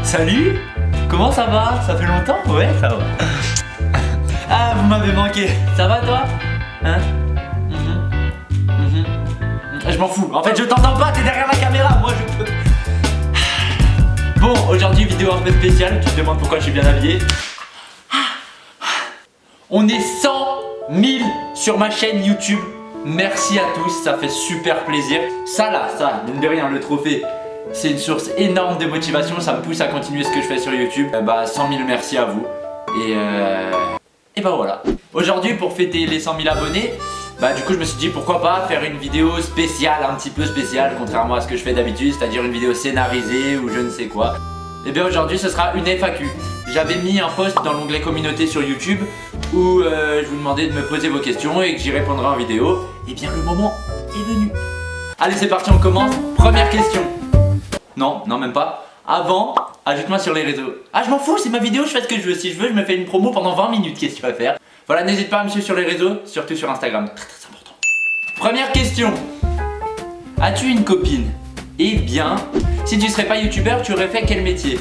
Salut. Comment ça va? Ça fait longtemps? Ouais, ça va. Ah, vous m'avez manqué. Ça va toi? Hein? Je m'en fous. En fait, je t'entends pas, t'es derrière la caméra. Moi, je peux. Bon, aujourd'hui, vidéo un peu spéciale. Tu te demandes pourquoi je suis bien habillé. On est 100 000 sur ma chaîne YouTube. Merci à tous, ça fait super plaisir. Ça, mine de rien, le trophée, c'est une source énorme de motivation. Ça me pousse à continuer ce que je fais sur YouTube. 100 000 merci à vous. Et bah voilà. Aujourd'hui, pour fêter les 100 000 abonnés, du coup je me suis dit pourquoi pas faire une vidéo spéciale, un petit peu spéciale, contrairement à ce que je fais d'habitude, c'est-à-dire une vidéo scénarisée ou je ne sais quoi. Et bien aujourd'hui ce sera une FAQ. J'avais mis un post dans l'onglet communauté sur YouTube où je vous demandais de me poser vos questions et que j'y répondrai en vidéo. Et bien le moment est venu. Allez, c'est parti, on commence. Première question. Non, même pas. Avant, ajoute-moi sur les réseaux. Ah, je m'en fous, c'est ma vidéo, je fais ce que je veux. Si je veux, je me fais une promo pendant 20 minutes. Qu'est-ce que tu vas faire? Voilà, n'hésite pas à me suivre sur les réseaux, surtout sur Instagram. Très important. Première question. As-tu une copine? Eh bien, si tu serais pas youtubeur, tu aurais fait quel métier?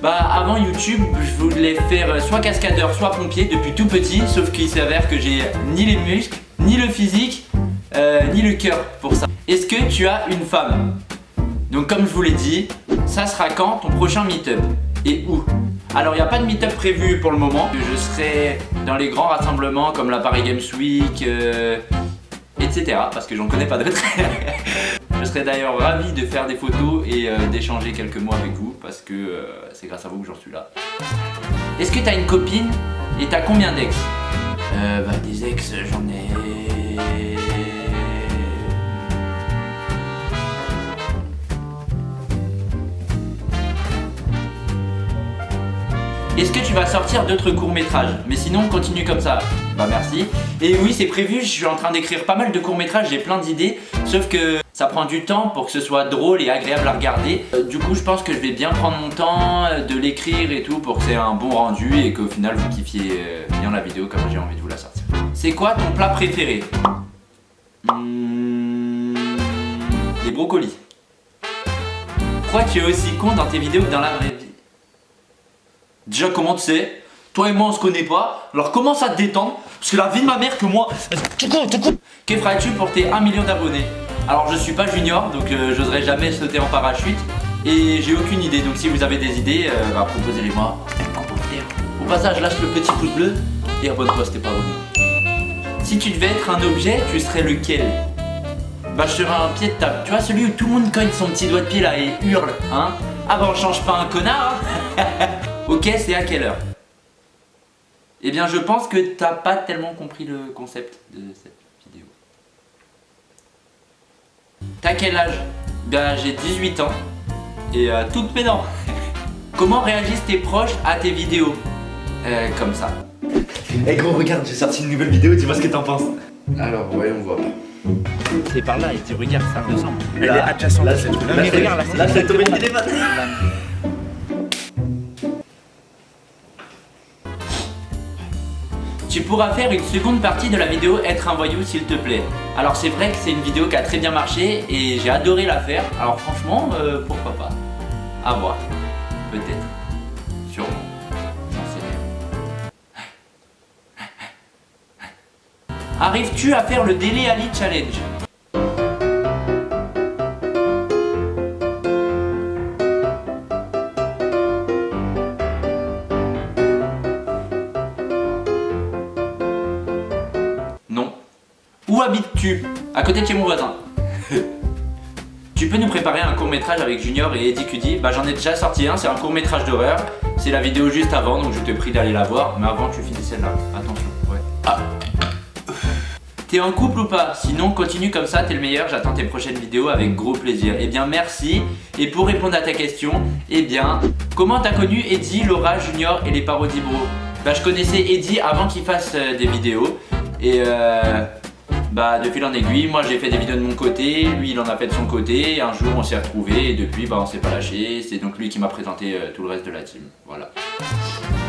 Avant YouTube, je voulais faire soit cascadeur, soit pompier depuis tout petit, sauf qu'il s'avère que j'ai ni les muscles, ni le physique, ni le cœur pour ça. Est-ce que tu as une femme? Donc comme je vous l'ai dit, ça sera quand ton prochain meet-up? Et où? Alors il n'y a pas de meet-up prévu pour le moment. Je serai dans les grands rassemblements comme la Paris Games Week, etc. Parce que j'en connais pas d'autres. Je serais d'ailleurs ravi de faire des photos et d'échanger quelques mots avec vous parce que c'est grâce à vous que j'en suis là. Est-ce que t'as une copine et t'as combien d'ex? Des ex, j'en ai... Est-ce que tu vas sortir d'autres courts-métrages? Mais sinon, continue comme ça. Merci. Et oui, c'est prévu, je suis en train d'écrire pas mal de courts-métrages, j'ai plein d'idées. Sauf que ça prend du temps pour que ce soit drôle et agréable à regarder. Du coup, je pense que je vais bien prendre mon temps de l'écrire et tout pour que c'est un bon rendu et qu'au final, vous kiffiez bien la vidéo comme j'ai envie de vous la sortir. C'est quoi ton plat préféré? Les brocolis. Pourquoi tu es aussi con dans tes vidéos que dans la vraie vie? Déjà, comment tu sais? Toi et moi on se connaît pas, alors commence à te détendre, parce que la vie de ma mère que moi... Que feras-tu pour tes 1 million d'abonnés? Alors je suis pas junior, donc j'oserais jamais sauter en parachute, et j'ai aucune idée, donc si vous avez des idées, proposez-les-moi en commentaire. Au passage, lâche le petit pouce bleu, et abonne-toi si t'es pas abonné. Si tu devais être un objet, tu serais lequel? Je serais un pied de table, tu vois celui où tout le monde cogne son petit doigt de pied là et hurle, hein? On change pas un connard, hein. Ok, c'est à quelle heure? Eh bien, je pense que t'as pas tellement compris le concept de cette vidéo. T'as quel âge? J'ai 18 ans et toutes mes dents. Comment réagissent tes proches à tes vidéos? Comme ça. Gros, regarde, j'ai sorti une nouvelle vidéo, dis-moi ce que t'en penses. Alors, voyons voir. C'est par là et tu regardes, ça ressemble. Elle est adjacente à cette Non mais regarde, là, c'est tombé une téléphone. Tu pourras faire une seconde partie de la vidéo Être un voyou s'il te plaît. Alors c'est vrai que c'est une vidéo qui a très bien marché et j'ai adoré la faire. Alors franchement, pourquoi pas? À voir. Peut-être. Sûrement. J'en sais rien. Arrives-tu à faire le Dele Alli Challenge? Non. Où habites-tu? À côté de chez mon voisin. Tu peux nous préparer un court-métrage avec Junior et Eddie Cudi? J'en ai déjà sorti un, c'est un court-métrage d'horreur. C'est la vidéo juste avant, donc je te prie d'aller la voir. Mais avant, tu finis celle-là. Attention, ouais. T'es en couple ou pas? Sinon, continue comme ça, t'es le meilleur. J'attends tes prochaines vidéos avec gros plaisir. Eh bien, merci. Et pour répondre à ta question, comment t'as connu Eddie, Laura, Junior et les parodies bro? Je connaissais Eddie avant qu'il fasse des vidéos. Et de fil en aiguille, moi j'ai fait des vidéos de mon côté, lui il en a fait de son côté, un jour on s'est retrouvés et depuis on s'est pas lâché, c'est donc lui qui m'a présenté tout le reste de la team, voilà.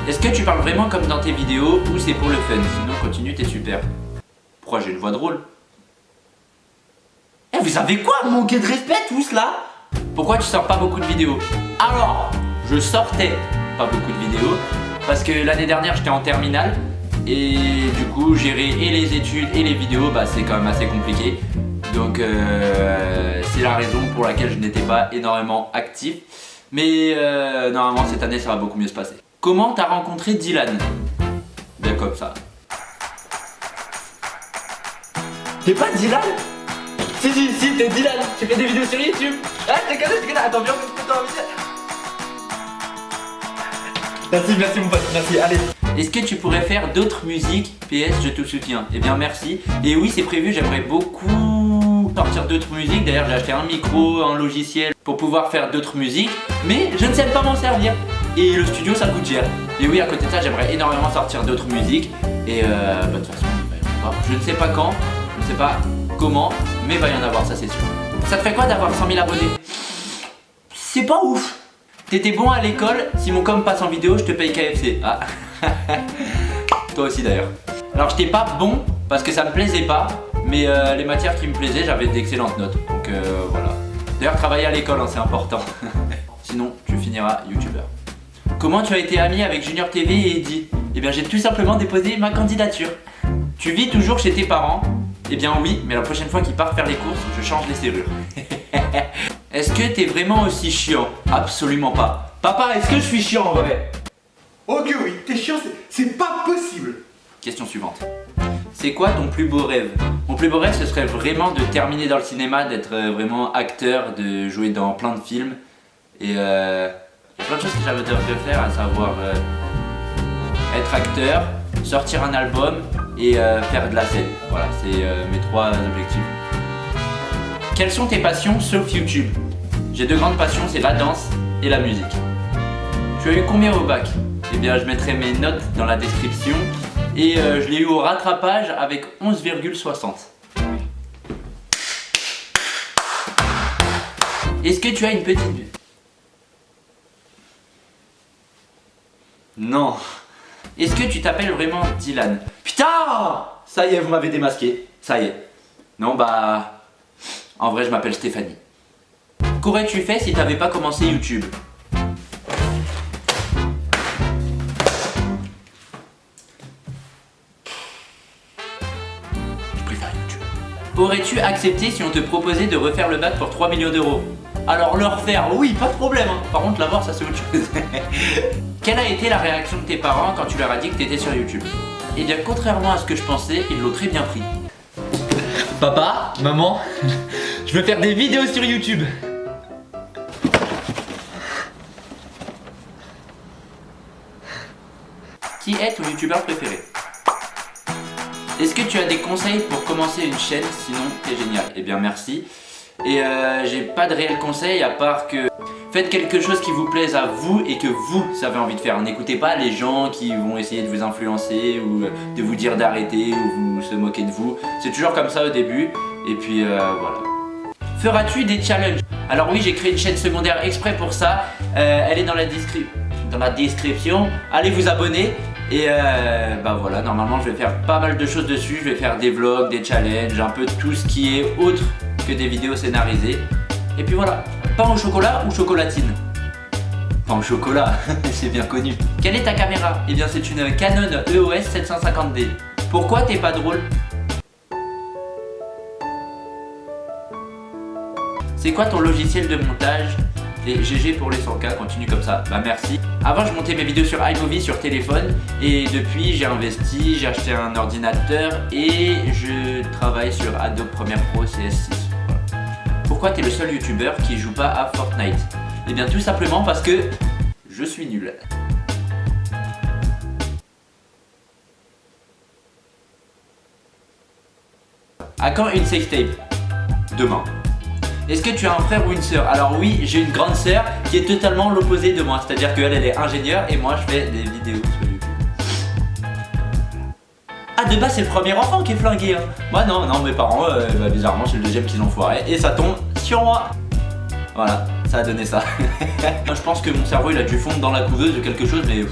Est-ce que tu parles vraiment comme dans tes vidéos ou c'est pour le fun? Sinon continue, t'es super. Pourquoi j'ai une voix drôle? Vous avez quoi à me manquer de respect tous là? Pourquoi tu sors pas beaucoup de vidéos? Alors, je sortais pas beaucoup de vidéos parce que l'année dernière j'étais en terminale et du coup gérer et les études et les vidéos bah c'est quand même assez compliqué. Donc c'est la raison pour laquelle je n'étais pas énormément actif. Mais normalement cette année ça va beaucoup mieux se passer. Comment t'as rencontré Dylan? Bien comme ça. T'es pas Dylan? Si, t'es Dylan. Tu fais des vidéos sur YouTube. Ah, t'es connais. Attends, viens, on peut Merci mon pote, merci, allez. Est-ce que tu pourrais faire d'autres musiques? PS, je te soutiens. Eh bien merci. Et oui, c'est prévu, j'aimerais beaucoup sortir d'autres musiques. D'ailleurs, j'ai acheté un micro, un logiciel pour pouvoir faire d'autres musiques. Mais je ne sais pas m'en servir. Et le studio, ça coûte cher. Et oui, à côté de ça, j'aimerais énormément sortir d'autres musiques. Et bah, de toute façon, il va y en avoir. Je ne sais pas quand, je ne sais pas comment, mais il va y en avoir, ça c'est sûr. Ça te fait quoi d'avoir 100 000 abonnés? C'est pas ouf. T'étais bon à l'école, si mon com passe en vidéo, je te paye KFC. Ah. Toi aussi d'ailleurs. Alors j'étais pas bon parce que ça me plaisait pas, mais les matières qui me plaisaient, j'avais d'excellentes notes. Donc voilà. D'ailleurs travailler à l'école, hein, c'est important. Sinon tu finiras youtubeur. Comment tu as été ami avec Junior TV et Eddy? Eh bien j'ai tout simplement déposé ma candidature. Tu vis toujours chez tes parents? Eh bien oui, mais la prochaine fois qu'ils partent faire les courses, je change les serrures. Est-ce que t'es vraiment aussi chiant? Absolument pas. Papa, est-ce que je suis chiant en vrai? Oh que oui, t'es chiant, c'est pas possible. Question suivante. C'est quoi ton plus beau rêve? Mon plus beau rêve, ce serait vraiment de terminer dans le cinéma, d'être vraiment acteur, de jouer dans plein de films. Et il y a plein de choses que j'avais de faire, à savoir être acteur, sortir un album et faire de la scène. Voilà, c'est mes 3 objectifs. Quelles sont tes passions sauf YouTube? J'ai 2 grandes passions, c'est la danse et la musique. Tu as eu combien au bac? Eh bien je mettrai mes notes dans la description et je l'ai eu au rattrapage avec 11,60. Est-ce que tu as une petite... Non. Est-ce que tu t'appelles vraiment Dylan? Putain! Ça y est, vous m'avez démasqué. Ça y est. Non bah... En vrai, je m'appelle Stéphanie. Qu'aurais-tu fait si t'avais pas commencé YouTube? Je préfère YouTube. Aurais-tu accepté si on te proposait de refaire le bac pour 3 millions d'euros? Alors le refaire, oui, pas de problème. Hein. Par contre, l'avoir, ça c'est autre chose. Quelle a été la réaction de tes parents quand tu leur as dit que t'étais sur YouTube? Eh bien, contrairement à ce que je pensais, ils l'ont très bien pris. Papa, maman, je veux faire des vidéos sur YouTube. Qui est ton youtubeur préféré? Est-ce que tu as des conseils pour commencer une chaîne? Sinon, t'es génial. Eh bien, merci. Et j'ai pas de réel conseil à part que faites quelque chose qui vous plaise à vous et que vous avez envie de faire. N'écoutez pas les gens qui vont essayer de vous influencer ou de vous dire d'arrêter ou se moquer de vous. C'est toujours comme ça au début. Et puis voilà. Feras-tu des challenges? Alors oui, j'ai créé une chaîne secondaire exprès pour ça. Elle est dans la description. Allez vous abonner. Et bah voilà, normalement je vais faire pas mal de choses dessus. Je vais faire des vlogs, des challenges, un peu tout ce qui est autre que des vidéos scénarisées. Et puis voilà, pain au chocolat ou chocolatine? Pain au chocolat, c'est bien connu. Quelle est ta caméra? Eh bien c'est une Canon EOS 750D. Pourquoi t'es pas drôle? C'est quoi ton logiciel de montage? Et GG pour les 100K, continue comme ça, bah merci. Avant je montais mes vidéos sur iMovie sur téléphone et depuis j'ai investi, j'ai acheté un ordinateur et je travaille sur Adobe Premiere Pro CS6. Voilà. Pourquoi t'es le seul youtubeur qui joue pas à Fortnite? Eh bien tout simplement parce que je suis nul. À quand une sextape? Demain. Est-ce que tu as un frère ou une sœur? Alors oui, j'ai une grande sœur qui est totalement l'opposé de moi. C'est-à-dire qu'elle, elle est ingénieure et moi, je fais des vidéos sur YouTube. Ah, de base, c'est le premier enfant qui est flingué. Hein. Moi, non, mes parents, bah, bizarrement, c'est le deuxième qu'ils ont foiré. Et ça tombe sur moi. Voilà, ça a donné ça. Je pense que mon cerveau, il a dû fondre dans la couveuse ou quelque chose, mais...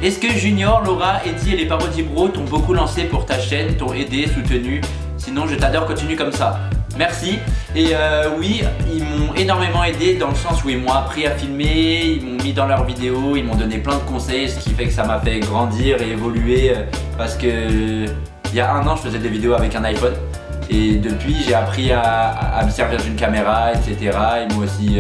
Est-ce que Junior, Laura, Eddy et les Parodies Bros t'ont beaucoup lancé pour ta chaîne, t'ont aidé, soutenu? Sinon, je t'adore, continue comme ça. Merci. Et oui, ils m'ont énormément aidé dans le sens où ils m'ont appris à filmer, ils m'ont mis dans leurs vidéos, ils m'ont donné plein de conseils, ce qui fait que ça m'a fait grandir et évoluer parce que il y a 1 an je faisais des vidéos avec un iPhone et depuis j'ai appris à me servir d'une caméra, etc. Ils m'ont aussi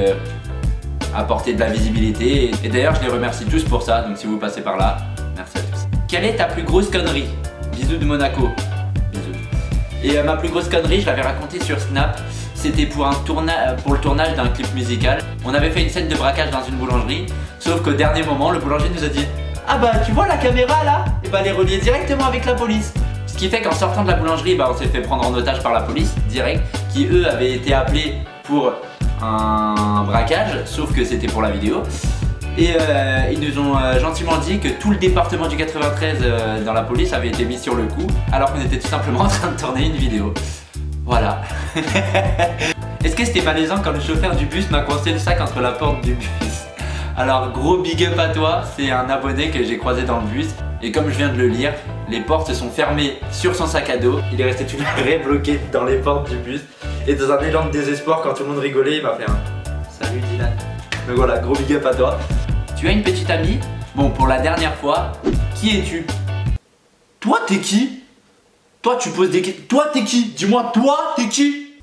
apporté de la visibilité et d'ailleurs je les remercie tous pour ça, donc si vous passez par là, merci à tous. Quelle est ta plus grosse connerie? Bisous de Monaco. Bisous. Et ma plus grosse connerie, je l'avais racontée sur Snap. C'était pour le tournage d'un clip musical. On avait fait une scène de braquage dans une boulangerie. Sauf qu'au dernier moment, le boulanger nous a dit: ah bah tu vois la caméra là? Et bah elle est reliée directement avec la police. Ce qui fait qu'en sortant de la boulangerie, bah, on s'est fait prendre en otage par la police, direct. Qui eux avaient été appelés pour un braquage, sauf que c'était pour la vidéo. Et ils nous ont gentiment dit que tout le département du 93 dans la police avait été mis sur le coup, alors qu'on était tout simplement en train de tourner une vidéo. Voilà. Est-ce que c'était malaisant quand le chauffeur du bus m'a coincé le sac entre la porte du bus? Alors gros big up à toi, c'est un abonné que j'ai croisé dans le bus. Et comme je viens de le lire, les portes se sont fermées sur son sac à dos. Il est resté toute la journée bloqué dans les portes du bus. Et dans un élan de désespoir, quand tout le monde rigolait, il m'a fait un salut Dylan. Donc voilà, gros big up à toi. Tu as une petite amie? Bon, pour la dernière fois, qui es-tu? Toi, t'es qui? Toi, tu poses des questions. Toi, t'es qui? Dis-moi, toi, t'es qui?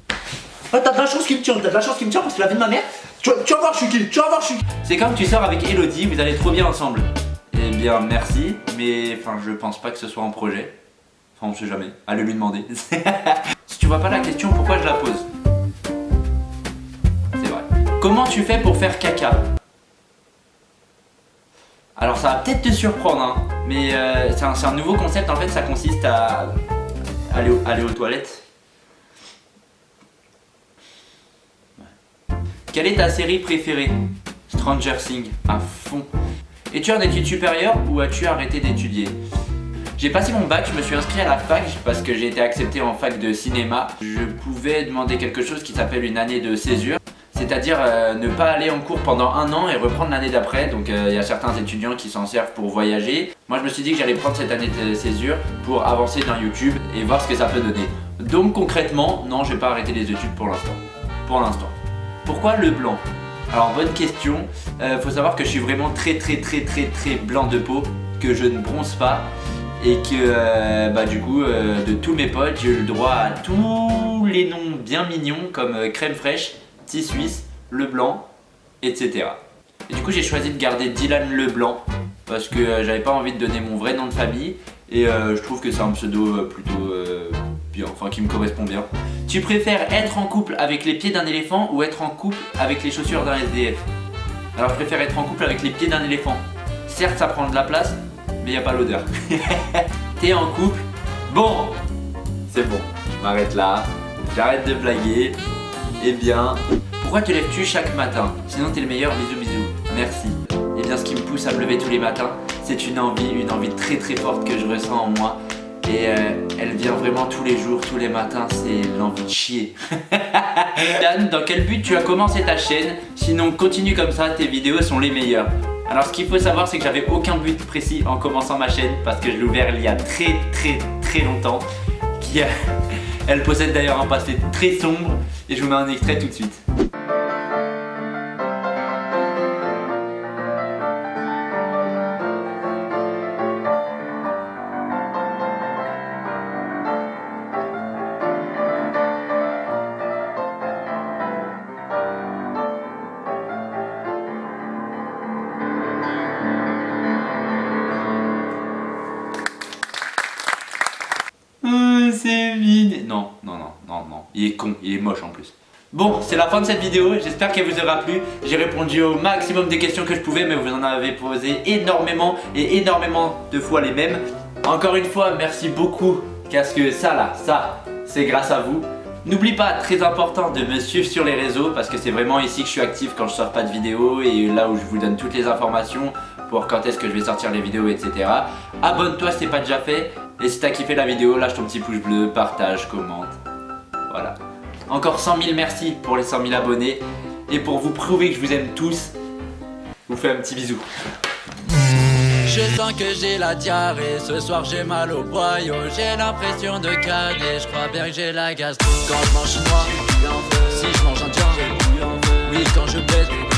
Ah, t'as de la chance qu'il me tient, parce que la vie de ma mère. Tu vas voir, je suis qui? Tu vas voir, je suis qui? C'est comme tu sors avec Elodie, vous allez trop bien ensemble. Eh bien, merci, mais enfin, je pense pas que ce soit en projet. Enfin, on sait jamais. Allez lui demander. Si tu vois pas la question, pourquoi je la pose? C'est vrai. Comment tu fais pour faire caca? Alors ça va peut-être te surprendre, hein, mais c'est un nouveau concept. En fait, ça consiste à aller aux toilettes. Ouais. Quelle est ta série préférée? Stranger Things, à fond. Es-tu en études supérieures ou as-tu arrêté d'étudier? J'ai passé mon bac, je me suis inscrit à la fac parce que j'ai été accepté en fac de cinéma. Je pouvais demander quelque chose qui s'appelle une année de césure. C'est-à-dire ne pas aller en cours pendant 1 an et reprendre l'année d'après. Donc il y a certains étudiants qui s'en servent pour voyager. Moi je me suis dit que j'allais prendre cette année de césure pour avancer dans YouTube et voir ce que ça peut donner. Donc concrètement, non, je vais pas arrêter les études pour l'instant. Pour l'instant. Pourquoi le blanc? Alors bonne question. Faut savoir que je suis vraiment très blanc de peau, que je ne bronze pas. Et que du coup de tous mes potes, j'ai eu le droit à tous les noms bien mignons comme crème fraîche, petit suisse, le blanc, etc. Et du coup j'ai choisi de garder Dylan Leblanc parce que j'avais pas envie de donner mon vrai nom de famille et je trouve que c'est un pseudo plutôt bien, enfin qui me correspond bien. Tu préfères être en couple avec les pieds d'un éléphant ou être en couple avec les chaussures d'un SDF? Alors je préfère être en couple avec les pieds d'un éléphant. Certes ça prend de la place, mais y a pas l'odeur. T'es en couple? Bon, c'est bon, je m'arrête là, j'arrête de blaguer. Eh bien, pourquoi te lèves-tu chaque matin? Sinon t'es le meilleur, bisous bisous, merci. Eh bien ce qui me pousse à me lever tous les matins, c'est une envie très forte que je ressens en moi. Et elle vient vraiment tous les jours, tous les matins, c'est l'envie de chier. Dan, dans quel but tu as commencé ta chaîne? Sinon continue comme ça, tes vidéos sont les meilleures. Alors ce qu'il faut savoir, c'est que j'avais aucun but précis en commençant ma chaîne parce que je l'ai ouvert il y a très longtemps. Elle possède d'ailleurs un passé très sombre et je vous mets un extrait tout de suite. C'est vide. Non. Il est con, il est moche en plus. Bon, c'est la fin de cette vidéo, j'espère qu'elle vous aura plu. J'ai répondu au maximum des questions que je pouvais, mais vous en avez posé énormément et énormément de fois les mêmes. Encore une fois, merci beaucoup, parce que ça, c'est grâce à vous. N'oublie pas, très important, de me suivre sur les réseaux, parce que c'est vraiment ici que je suis actif quand je sors pas de vidéos et là où je vous donne toutes les informations pour quand est-ce que je vais sortir les vidéos, etc. Abonne-toi si c'est pas déjà fait. Et si t'as kiffé la vidéo, lâche ton petit pouce bleu, partage, commente. Voilà. Encore 100 000 merci pour les 100 000 abonnés. Et pour vous prouver que je vous aime tous, je vous fais un petit bisou. Je sens que j'ai la diarrhée, ce soir j'ai mal au boyau. J'ai l'impression de canner, je crois bien que j'ai la gastro. Quand je mange chinois, quand je baisse.